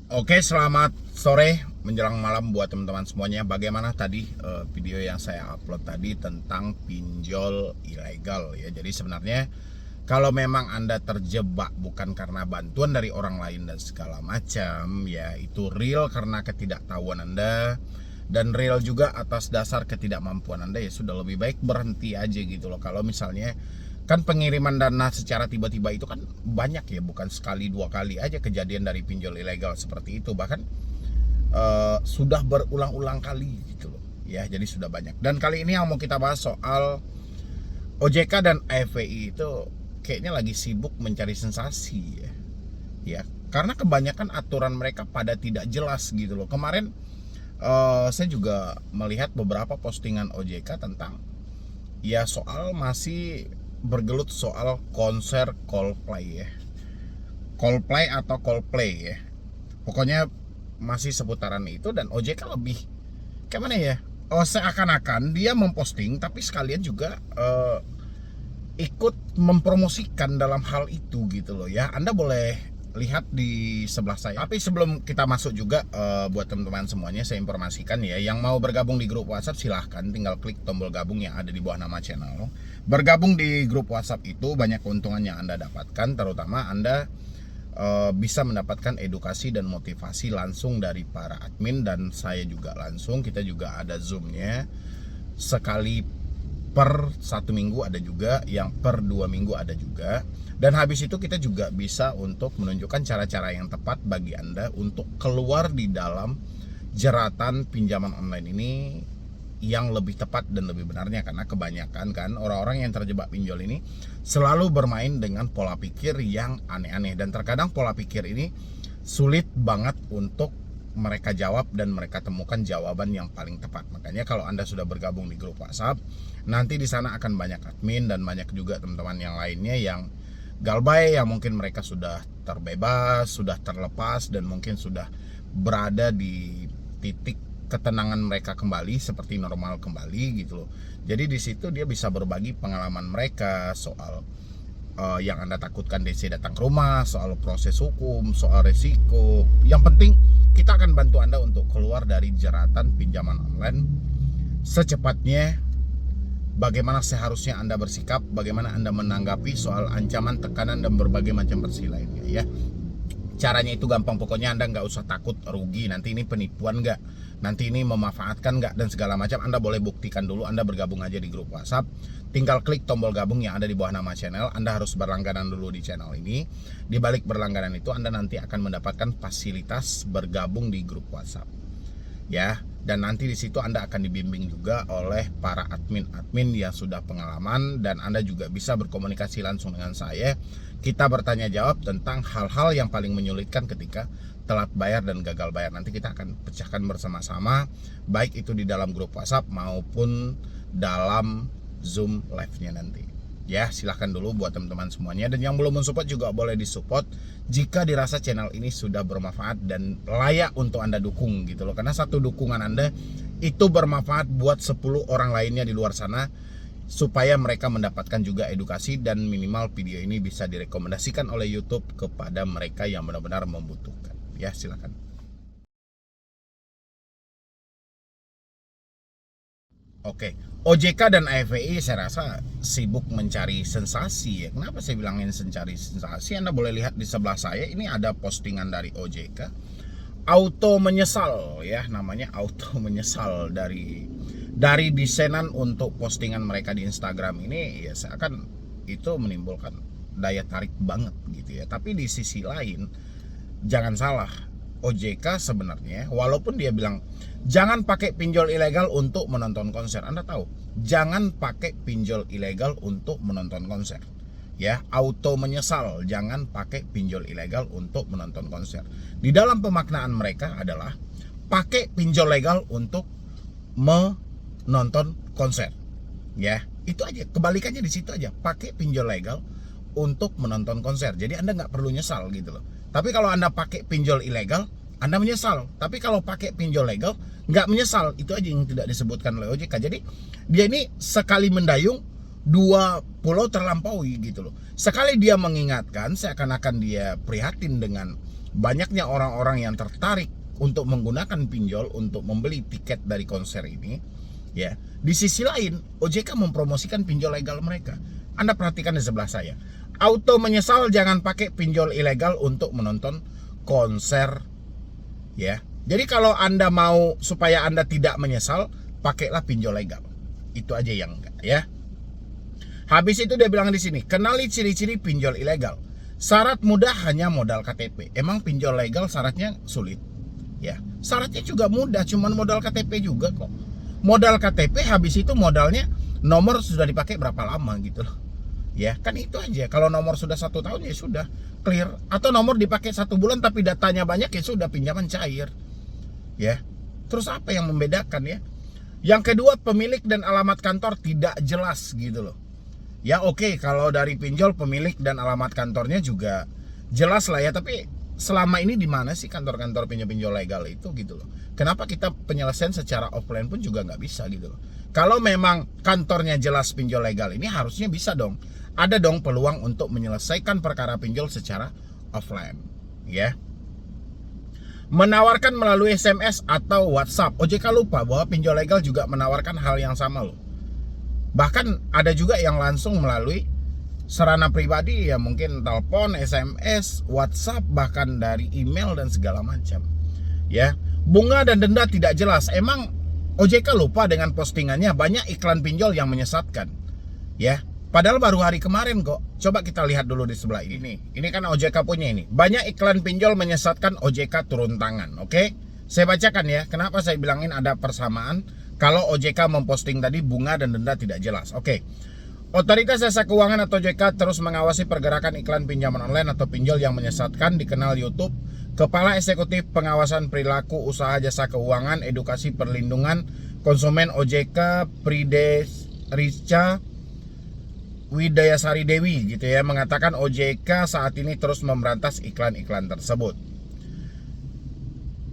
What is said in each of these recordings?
Oke, selamat sore menjelang malam buat teman-teman semuanya. Bagaimana tadi video yang saya upload tadi tentang pinjol ilegal ya. Jadi sebenarnya kalau memang Anda terjebak bukan karena bantuan dari orang lain dan segala macam, ya itu real karena ketidaktahuan Anda dan real juga atas dasar ketidakmampuan Anda, ya sudah lebih baik berhenti aja gitu loh. Kalau misalnya kan pengiriman dana secara tiba-tiba itu kan banyak ya, bukan sekali dua kali aja kejadian dari pinjol ilegal seperti itu, bahkan sudah berulang-ulang kali gitu loh ya. Jadi sudah banyak. Dan kali ini yang mau kita bahas soal OJK dan AFWI itu kayaknya lagi sibuk mencari sensasi ya. Ya, karena kebanyakan aturan mereka pada tidak jelas gitu loh. Kemarin saya juga melihat beberapa postingan OJK tentang ya soal masih bergelut soal konser Coldplay ya. Coldplay atau Coldplay ya. Pokoknya masih seputaran itu, dan OJK lebih kayak mana ya? Oh, seakan-akan dia memposting tapi sekalian juga ikut mempromosikan dalam hal itu gitu loh ya. Anda boleh lihat di sebelah saya. Tapi sebelum kita masuk juga, buat teman-teman semuanya saya informasikan ya, yang mau bergabung di grup WhatsApp silahkan tinggal klik tombol gabung yang ada di bawah nama channel. Bergabung di grup WhatsApp itu banyak keuntungan yang Anda dapatkan, terutama Anda bisa mendapatkan edukasi dan motivasi langsung dari para admin dan saya juga langsung. Kita juga ada zoomnya sekali per 1 minggu, ada juga yang per 2 minggu ada juga. Dan habis itu kita juga bisa untuk menunjukkan cara-cara yang tepat bagi Anda untuk keluar di dalam jeratan pinjaman online ini yang lebih tepat dan lebih benarnya. Karena kebanyakan kan orang-orang yang terjebak pinjol ini selalu bermain dengan pola pikir yang aneh-aneh, dan terkadang pola pikir ini sulit banget untuk mereka jawab dan mereka temukan jawaban yang paling tepat. Makanya kalau Anda sudah bergabung di grup WhatsApp, nanti di sana akan banyak admin dan banyak juga teman-teman yang lainnya yang galbay, yang mungkin mereka sudah terbebas, sudah terlepas, dan mungkin sudah berada di titik ketenangan mereka kembali seperti normal kembali gitu loh. Jadi di situ dia bisa berbagi pengalaman mereka soal yang Anda takutkan DC datang ke rumah, soal proses hukum, soal resiko. Yang penting kita akan bantu Anda untuk keluar dari jeratan pinjaman online secepatnya. Bagaimana seharusnya Anda bersikap, bagaimana Anda menanggapi soal ancaman, tekanan, dan berbagai macam versi lainnya ya. Caranya itu gampang, pokoknya Anda nggak usah takut rugi, nanti ini penipuan nggak, nanti ini memanfaatkan nggak, dan segala macam. Anda boleh buktikan dulu. Anda bergabung aja di grup WhatsApp, tinggal klik tombol gabung yang ada di bawah nama channel. Anda harus berlangganan dulu di channel ini. Di balik berlangganan itu Anda nanti akan mendapatkan fasilitas bergabung di grup WhatsApp ya. Dan nanti di situ Anda akan dibimbing juga oleh para admin-admin yang sudah pengalaman, dan Anda juga bisa berkomunikasi langsung dengan saya. Kita bertanya jawab tentang hal-hal yang paling menyulitkan ketika telat bayar dan gagal bayar. Nanti kita akan pecahkan bersama-sama, baik itu di dalam grup WhatsApp maupun dalam Zoom live-nya nanti. Ya, silahkan dulu buat teman-teman semuanya. Dan yang belum mensupport juga boleh disupport jika dirasa channel ini sudah bermanfaat dan layak untuk Anda dukung gitu loh. Karena satu dukungan Anda itu bermanfaat buat 10 orang lainnya di luar sana, supaya mereka mendapatkan juga edukasi, dan minimal video ini bisa direkomendasikan oleh YouTube kepada mereka yang benar-benar membutuhkan. Ya, silakan. Oke, OJK dan AFWI saya rasa sibuk mencari sensasi ya. Kenapa saya bilangin mencari sensasi? Anda boleh lihat di sebelah saya, ini ada postingan dari OJK. Auto menyesal ya, namanya auto menyesal, dari desainan untuk postingan mereka di Instagram ini ya, seakan itu menimbulkan daya tarik banget gitu ya. Tapi di sisi lain, jangan salah, OJK sebenarnya walaupun dia bilang jangan pakai pinjol ilegal untuk menonton konser, Anda tahu, jangan pakai pinjol ilegal untuk menonton konser ya. Auto menyesal, jangan pakai pinjol ilegal untuk menonton konser. Di dalam pemaknaan mereka adalah pakai pinjol legal untuk menonton konser ya. Itu aja, kebalikannya di situ aja, pakai pinjol legal untuk menonton konser. Jadi Anda nggak perlu nyesal gitu loh. Tapi kalau Anda pakai pinjol ilegal, Anda menyesal. Tapi kalau pakai pinjol legal, nggak menyesal. Itu aja yang tidak disebutkan oleh OJK. Jadi dia ini sekali mendayung, dua pulau terlampaui gitu loh. Sekali dia mengingatkan, seakan-akan dia prihatin dengan banyaknya orang-orang yang tertarik untuk menggunakan pinjol untuk membeli tiket dari konser ini, ya. Di sisi lain, OJK mempromosikan pinjol legal mereka. Anda perhatikan di sebelah saya. Auto menyesal jangan pakai pinjol ilegal untuk menonton konser, ya. Jadi kalau Anda mau supaya Anda tidak menyesal, pakailah pinjol legal. Itu aja yang enggak, ya. Habis itu dia bilang di sini, kenali ciri-ciri pinjol ilegal. Syarat mudah hanya modal KTP. Emang pinjol legal syaratnya sulit? Ya, syaratnya juga mudah, cuman modal KTP juga kok. Modal KTP, habis itu modalnya nomor sudah dipakai berapa lama gitu loh. Ya, kan itu aja. Kalau nomor sudah 1 tahun ya sudah clear. Atau nomor dipakai 1 bulan tapi datanya banyak ya sudah pinjaman cair. Ya, terus apa yang membedakan ya? Yang kedua, pemilik dan alamat kantor tidak jelas gitu loh. Ya oke, kalau dari pinjol pemilik dan alamat kantornya juga jelas lah ya, tapi selama ini di mana sih kantor-kantor pinjol legal itu gitu loh. Kenapa kita penyelesaian secara offline pun juga nggak bisa gitu loh. Kalau memang kantornya jelas pinjol legal ini harusnya bisa dong. Ada dong peluang untuk menyelesaikan perkara pinjol secara offline, ya. Menawarkan melalui SMS atau WhatsApp. OJK lupa bahwa pinjol legal juga menawarkan hal yang sama loh. Bahkan ada juga yang langsung melalui sarana pribadi, ya mungkin telepon, SMS, WhatsApp, bahkan dari email dan segala macam. Ya, bunga dan denda tidak jelas. Emang OJK lupa dengan postingannya banyak iklan pinjol yang menyesatkan. Ya, padahal baru hari kemarin kok. Coba kita lihat dulu di sebelah ini. Ini kan OJK punya ini. Banyak iklan pinjol menyesatkan, OJK turun tangan. Oke? Saya bacakan ya. Kenapa saya bilangin ada persamaan? Kalau OJK memposting tadi bunga dan denda tidak jelas. Oke. Otoritas Jasa Keuangan atau OJK terus mengawasi pergerakan iklan pinjaman online atau pinjol yang menyesatkan di kanal YouTube Kepala Eksekutif Pengawasan Perilaku Usaha Jasa Keuangan Edukasi Perlindungan Konsumen OJK Prides Rica Widayasari Dewi gitu ya, mengatakan OJK saat ini terus memberantas iklan-iklan tersebut.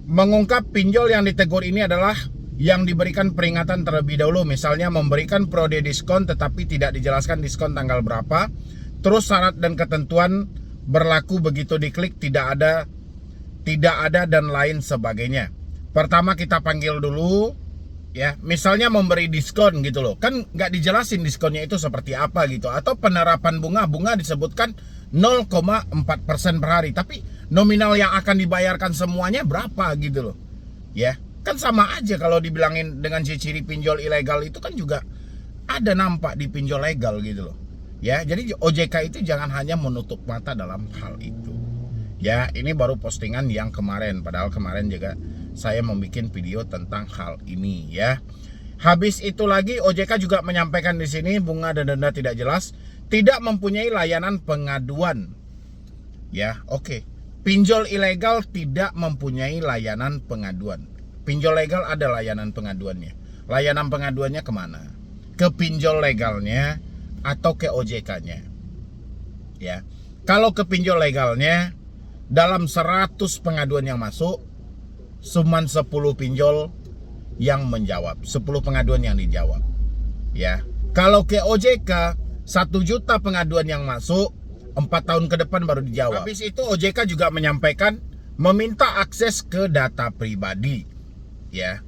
Mengungkap pinjol yang ditegur ini adalah yang diberikan peringatan terlebih dahulu, misalnya memberikan prode diskon tetapi tidak dijelaskan diskon tanggal berapa, terus syarat dan ketentuan berlaku begitu diklik tidak ada dan lain sebagainya. Pertama kita panggil dulu ya, misalnya memberi diskon gitu loh, kan nggak dijelasin diskonnya itu seperti apa gitu, atau penerapan bunga disebutkan 0,4% per hari, tapi nominal yang akan dibayarkan semuanya berapa gitu loh, ya. Kan sama aja kalau dibilangin dengan ciri pinjol ilegal itu kan juga ada nampak di pinjol legal gitu loh. Ya, jadi OJK itu jangan hanya menutup mata dalam hal itu. Ya, ini baru postingan yang kemarin, padahal kemarin juga saya membuat video tentang hal ini ya. Habis itu lagi OJK juga menyampaikan di sini bunga dan denda tidak jelas, tidak mempunyai layanan pengaduan. Ya, oke. Pinjol ilegal tidak mempunyai layanan pengaduan. Pinjol legal ada layanan pengaduannya. Layanan pengaduannya kemana? Ke pinjol legalnya atau ke OJK-nya? Ya. Kalau ke pinjol legalnya, dalam 100 pengaduan yang masuk, cuma 10 pinjol yang menjawab, 10 pengaduan yang dijawab. Ya. Kalau ke OJK, 1 juta pengaduan yang masuk, 4 tahun ke depan baru dijawab. Habis itu OJK juga menyampaikan meminta akses ke data pribadi. Ya,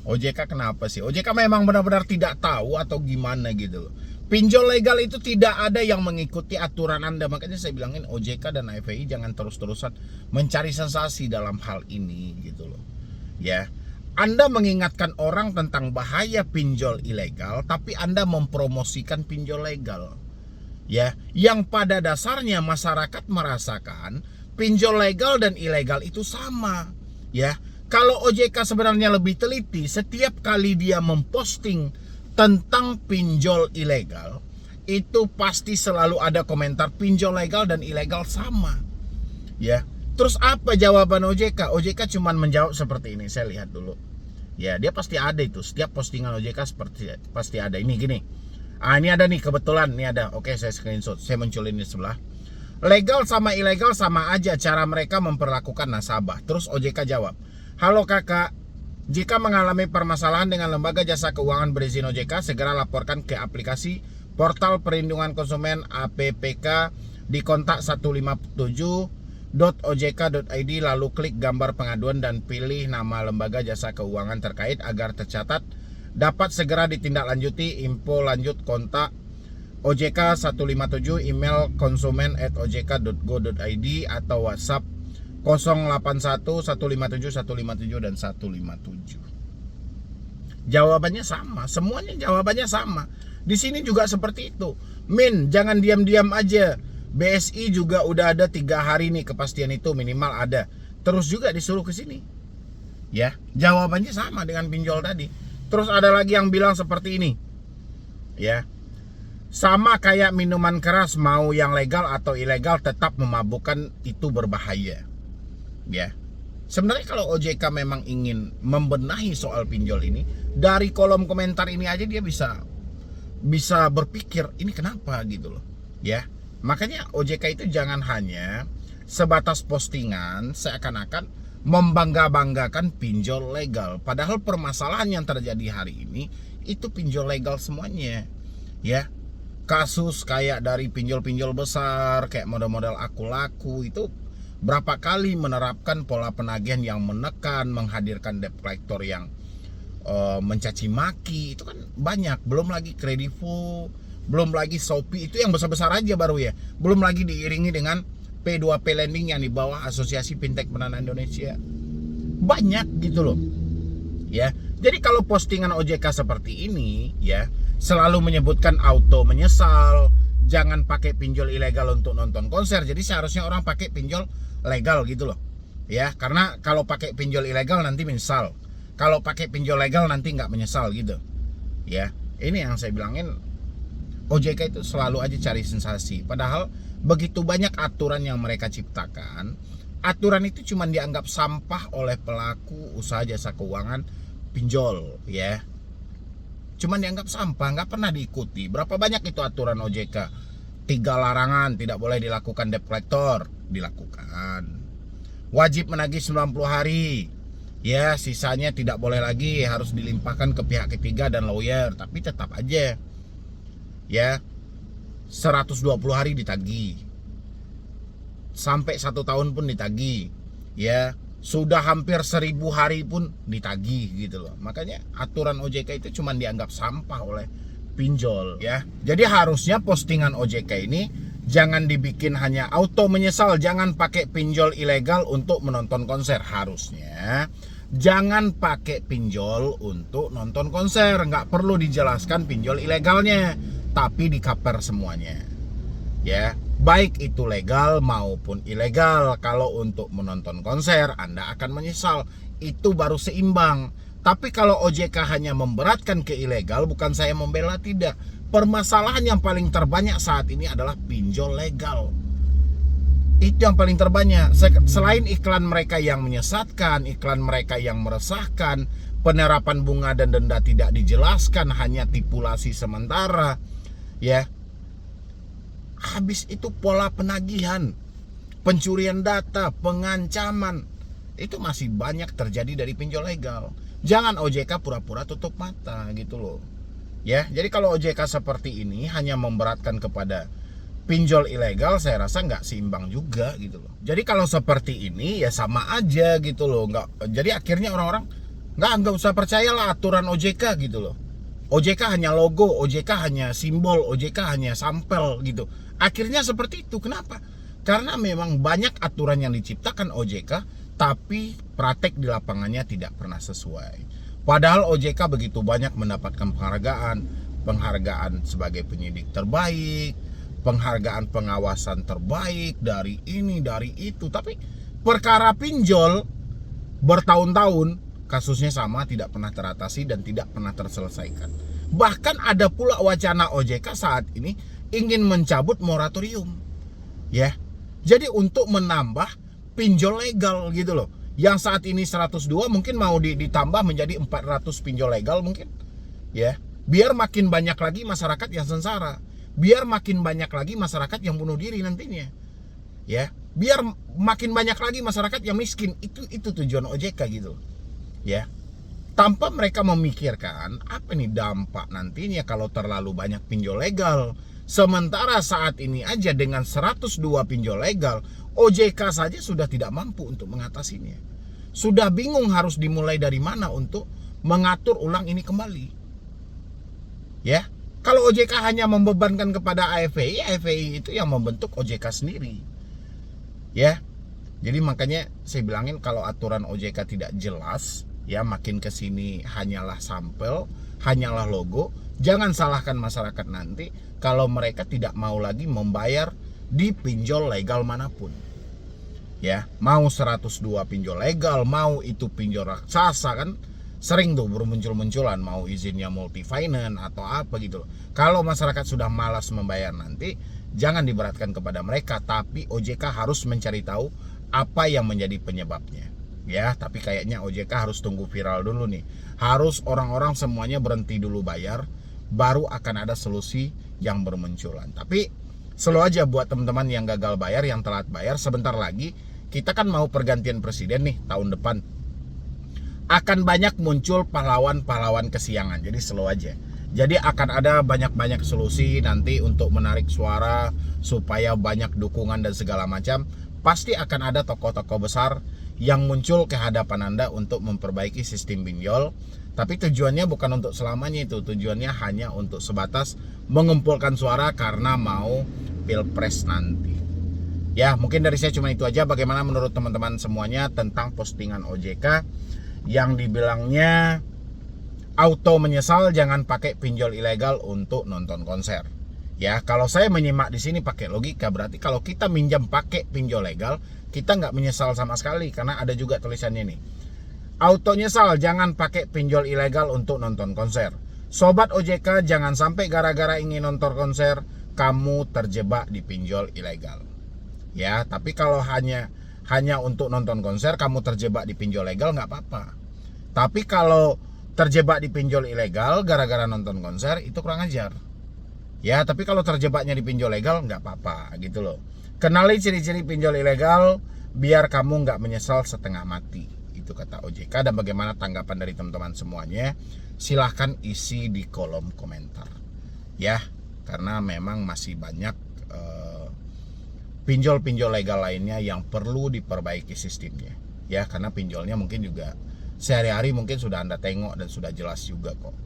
OJK kenapa sih? OJK memang benar-benar tidak tahu atau gimana gitu loh. Pinjol legal itu tidak ada yang mengikuti aturan Anda. Makanya saya bilangin OJK dan FPI jangan terus-terusan mencari sensasi dalam hal ini gitu loh. Ya, Anda mengingatkan orang tentang bahaya pinjol ilegal, tapi Anda mempromosikan pinjol legal. Ya, yang pada dasarnya masyarakat merasakan pinjol legal dan ilegal itu sama. Ya. Kalau OJK sebenarnya lebih teliti, setiap kali dia memposting tentang pinjol ilegal, itu pasti selalu ada komentar pinjol legal dan ilegal sama. Ya. Terus apa jawaban OJK? OJK cuma menjawab seperti ini. Saya lihat dulu. Ya, dia pasti ada itu. Setiap postingan OJK pasti ada. Ini gini. Ini ada nih kebetulan, ini ada. Oke, saya screenshot. Saya munculin di sebelah. Legal sama ilegal sama aja cara mereka memperlakukan nasabah. Terus OJK jawab, halo kakak, jika mengalami permasalahan dengan lembaga jasa keuangan berizin OJK, segera laporkan ke aplikasi Portal Perlindungan Konsumen APPK di kontak 157 www.ojk.id lalu klik gambar pengaduan dan pilih nama lembaga jasa keuangan terkait agar tercatat. Dapat segera ditindaklanjuti. Info lanjut kontak OJK 157, email konsumen@ojk.go.id atau WhatsApp 081 157 157 dan 157. Jawabannya sama, semuanya jawabannya sama. Di sini juga seperti itu. Min, jangan diam-diam aja. BSI juga udah ada 3 hari nih kepastian itu minimal ada. Terus juga disuruh ke sini. Ya, jawabannya sama dengan pinjol tadi. Terus ada lagi yang bilang seperti ini. Ya. Sama kayak minuman keras, mau yang legal atau ilegal tetap memabukkan, itu berbahaya. Ya. Sebenarnya kalau OJK memang ingin membenahi soal pinjol ini, dari kolom komentar ini aja dia bisa berpikir ini kenapa gitu loh. Ya. Makanya OJK itu jangan hanya sebatas postingan seakan-akan membangga-banggakan pinjol legal. Padahal permasalahan yang terjadi hari ini itu pinjol legal semuanya. Ya. Kasus kayak dari pinjol-pinjol besar kayak model-model Aku Laku itu berapa kali menerapkan pola penagihan yang menekan, menghadirkan debt collector yang mencaci maki, itu kan banyak. Belum lagi Kredivo, belum lagi Shopee, itu yang besar-besar aja baru ya. Belum lagi diiringi dengan P2P lending yang di bawah Asosiasi Fintech Pendanaan Indonesia. Banyak gitu loh. Ya. Jadi kalau postingan OJK seperti ini ya, selalu menyebutkan auto menyesal, jangan pakai pinjol ilegal untuk nonton konser. Jadi seharusnya orang pakai pinjol legal gitu loh. Ya, karena kalau pakai pinjol ilegal nanti menyesal. Kalau pakai pinjol legal nanti nggak menyesal gitu. Ya, ini yang saya bilangin, OJK itu selalu aja cari sensasi. Padahal begitu banyak aturan yang mereka ciptakan. Aturan itu cuma dianggap sampah oleh pelaku usaha jasa keuangan pinjol, ya. Cuman dianggap sampah, nggak pernah diikuti. Berapa banyak itu aturan OJK? 3 larangan, tidak boleh dilakukan debt collector, dilakukan. Wajib menagih 90 hari. Ya, sisanya tidak boleh lagi, harus dilimpahkan ke pihak ketiga dan lawyer, tapi tetap aja. Ya, 120 hari ditagih. Sampai 1 tahun pun ditagih. Ya, sudah hampir 1000 hari pun ditagih gitu loh. Makanya aturan OJK itu cuma dianggap sampah oleh pinjol ya. Jadi harusnya postingan OJK ini jangan dibikin hanya auto menyesal, jangan pakai pinjol ilegal untuk menonton konser. Harusnya jangan pakai pinjol untuk nonton konser, nggak perlu dijelaskan pinjol ilegalnya, tapi di-cover semuanya. Ya, baik itu legal maupun ilegal. Kalau untuk menonton konser Anda akan menyesal, itu baru seimbang. Tapi kalau OJK hanya memberatkan ke ilegal, bukan saya membela, tidak. Permasalahan yang paling terbanyak saat ini adalah pinjol legal. Itu yang paling terbanyak. Selain iklan mereka yang menyesatkan, iklan mereka yang meresahkan, penerapan bunga dan denda tidak dijelaskan, hanya tipulasi sementara. Ya. Habis itu pola penagihan, pencurian data, pengancaman, itu masih banyak terjadi dari pinjol legal. Jangan OJK pura-pura tutup mata gitu loh. Ya, jadi kalau OJK seperti ini hanya memberatkan kepada pinjol ilegal, saya rasa nggak seimbang juga gitu loh. Jadi kalau seperti ini ya sama aja gitu loh. Jadi akhirnya orang-orang nggak usah percayalah aturan OJK gitu loh. OJK hanya logo, OJK hanya simbol, OJK hanya sampel gitu. Akhirnya seperti itu. Kenapa? Karena memang banyak aturan yang diciptakan OJK, tapi praktek di lapangannya tidak pernah sesuai. Padahal OJK begitu banyak mendapatkan penghargaan sebagai penyidik terbaik, penghargaan pengawasan terbaik dari ini, dari itu. Tapi perkara pinjol bertahun-tahun kasusnya sama, tidak pernah teratasi dan tidak pernah terselesaikan. Bahkan ada pula wacana OJK saat ini ingin mencabut moratorium. Ya. Jadi untuk menambah pinjol legal gitu loh. Yang saat ini 102 mungkin mau ditambah menjadi 400 pinjol legal mungkin. Ya. Biar makin banyak lagi masyarakat yang sengsara. Biar makin banyak lagi masyarakat yang bunuh diri nantinya. Ya. Biar makin banyak lagi masyarakat yang miskin. Itu tujuan OJK gitu. Ya. Tanpa mereka memikirkan apa nih dampak nantinya kalau terlalu banyak pinjol legal. Sementara saat ini aja dengan 102 pinjol legal OJK saja sudah tidak mampu untuk mengatasinya. Sudah bingung harus dimulai dari mana untuk mengatur ulang ini kembali. Ya, kalau OJK hanya membebankan kepada AFPI, AFPI itu yang membentuk OJK sendiri. Ya, jadi makanya saya bilangin kalau aturan OJK tidak jelas, ya makin ke sini hanyalah sampel, hanyalah logo. Jangan salahkan masyarakat nanti kalau mereka tidak mau lagi membayar di pinjol legal manapun. Ya, mau 102 pinjol legal, mau itu pinjol raksasa, kan sering tuh bermuncul-munculan, mau izinnya multi finance atau apa gitu loh. Kalau masyarakat sudah malas membayar nanti, jangan diberatkan kepada mereka, tapi OJK harus mencari tahu apa yang menjadi penyebabnya. Ya, tapi kayaknya OJK harus tunggu viral dulu nih. Harus orang-orang semuanya berhenti dulu bayar, baru akan ada solusi yang bermunculan. Tapi selalu aja buat teman-teman yang gagal bayar, yang telat bayar, sebentar lagi kita kan mau pergantian presiden nih tahun depan. Akan banyak muncul pahlawan-pahlawan kesiangan. Jadi selalu aja. Jadi akan ada banyak-banyak solusi nanti untuk menarik suara supaya banyak dukungan dan segala macam. Pasti akan ada tokoh-tokoh besar yang muncul ke hadapan Anda untuk memperbaiki sistem pinjol. Tapi tujuannya bukan untuk selamanya itu. Tujuannya hanya untuk sebatas mengumpulkan suara karena mau pilpres nanti. Ya, mungkin dari saya cuma itu aja. Bagaimana menurut teman-teman semuanya tentang postingan OJK yang dibilangnya auto menyesal jangan pakai pinjol ilegal untuk nonton konser. Ya, kalau saya menyimak di sini pakai logika, berarti kalau kita minjam pakai pinjol legal, kita nggak menyesal sama sekali karena ada juga tulisannya nih. Auto nyesal jangan pakai pinjol ilegal untuk nonton konser. Sobat OJK, jangan sampai gara-gara ingin nonton konser kamu terjebak di pinjol ilegal. Ya, tapi kalau hanya untuk nonton konser kamu terjebak di pinjol legal nggak apa-apa. Tapi kalau terjebak di pinjol ilegal gara-gara nonton konser itu kurang ajar. Ya, tapi kalau terjebaknya di pinjol legal nggak apa-apa gitu loh. Kenali ciri-ciri pinjol ilegal biar kamu nggak menyesal setengah mati. Itu kata OJK. Dan bagaimana tanggapan dari teman-teman semuanya? Silahkan isi di kolom komentar. Ya, karena memang masih banyak pinjol-pinjol legal lainnya yang perlu diperbaiki sistemnya. Ya, karena pinjolnya mungkin juga sehari-hari mungkin sudah Anda tengok dan sudah jelas juga kok.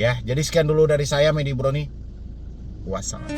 Ya, jadi sekian dulu dari saya, Medi Broni. Wassalam.